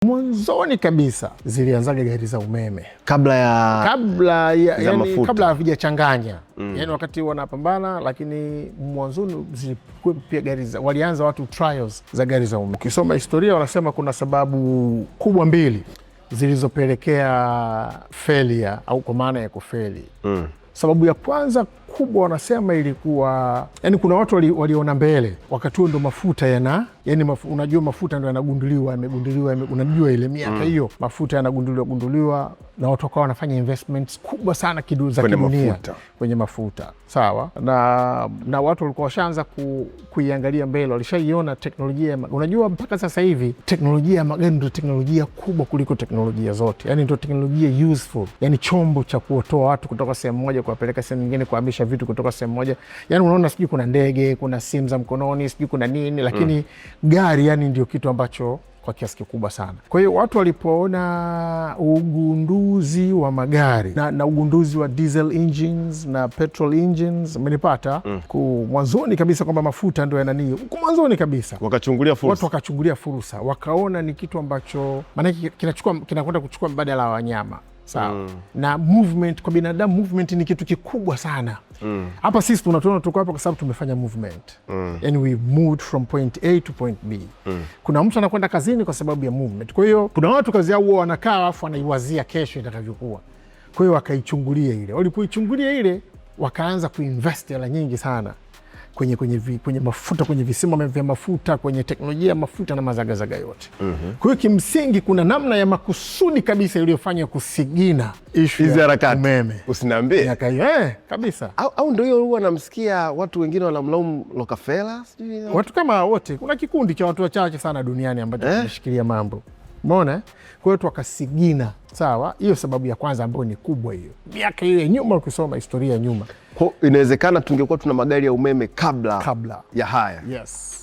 Mwanzoni kabisa zilianzaga gari za umeme kabla yani kabla havijachanganya. Yani wakati wanapambana, lakini mwanzoni zilikuwa pia gari za, walianza watu trials za gari za umeme. Ukisoma historia wanasema kuna sababu kubwa mbili zilizopelekea failure au kwa maana ya kufeli. Sababu ya kwanza kubwa wanasema ilikuwa, yani kuna watu waliona mbele wakati huo ndo mafuta unajua mafuta ndo yanagunduliwa, unajua ile miaka hiyo mafuta yanagunduliwa na watu wakawa wanafanya investments kubwa sana za kidunia kwenye mafuta. Sawa, na watu walikuwa washaanza kuiangalia mbele, walishaiona teknolojia. Unajua mpaka sasa hivi teknolojia ya magari ndio teknolojia kubwa kuliko teknolojia zote, yani ndio teknolojia useful, yani chombo cha kuotoa watu kutoka sehemu moja kuwapeleka sehemu nyingine, kuhamisha vitu kutoka sehemu moja. Yani unaona, sijui kuna ndege, kuna simu za mkononi, sijui kuna nini, lakini gari yani ndio kitu ambacho kwa kiasi kikubwa sana. Kwa hiyo watu walipoona ugunduzi wa magari na ugunduzi wa diesel engines na petrol engines, umenipata, mwanzoni kabisa kwamba mafuta ndio yanani, mwanzoni kabisa wakachungulia fursa. Watu wakachungulia fursa, wakaona ni kitu ambacho maana kinakwenda kuchukua mbadala wa wanyama. Sawa. Na movement kwa binadamu, movement ni kitu kikubwa sana. Hapa sisi tunatuona tuko hapa kwa sababu tumefanya movement. Yani we moved from point A to point B. Kuna mtu anakwenda kazini kwa sababu ya movement. Kwa hiyo kuna watu kazi yao wanakaa alafu wanaiwazia kesho itakavyokuwa. Kwa hiyo wakaichungulia ile. Walipoichungulia ile wakaanza kuinvest hela nyingi sana kwenye mafuta, kwenye visima vya mafuta, kwenye teknolojia ya mafuta na mazagazaga yote. Kwa hiyo kimsingi kuna namna ya makusudi kabisa iliyofanya kusigina hizi harakati umeme. Usiniambie. Kabisa. Au ndio hiyo huwa namsikia watu wengine wanamlaumu Rockefeller, sijui watu kama wote. Kuna kikundi cha watu wachache sana duniani ambacho kinashikilia mambo. Umeona? Kwa hiyo watu wakasigina. Sawa, hiyo sababu ya kwanza ambayo ni kubwa hiyo. Miaka ile nyuma, ukisoma historia nyuma, inawezekana tungekuwa tuna magari ya umeme kabla ya haya. Yes.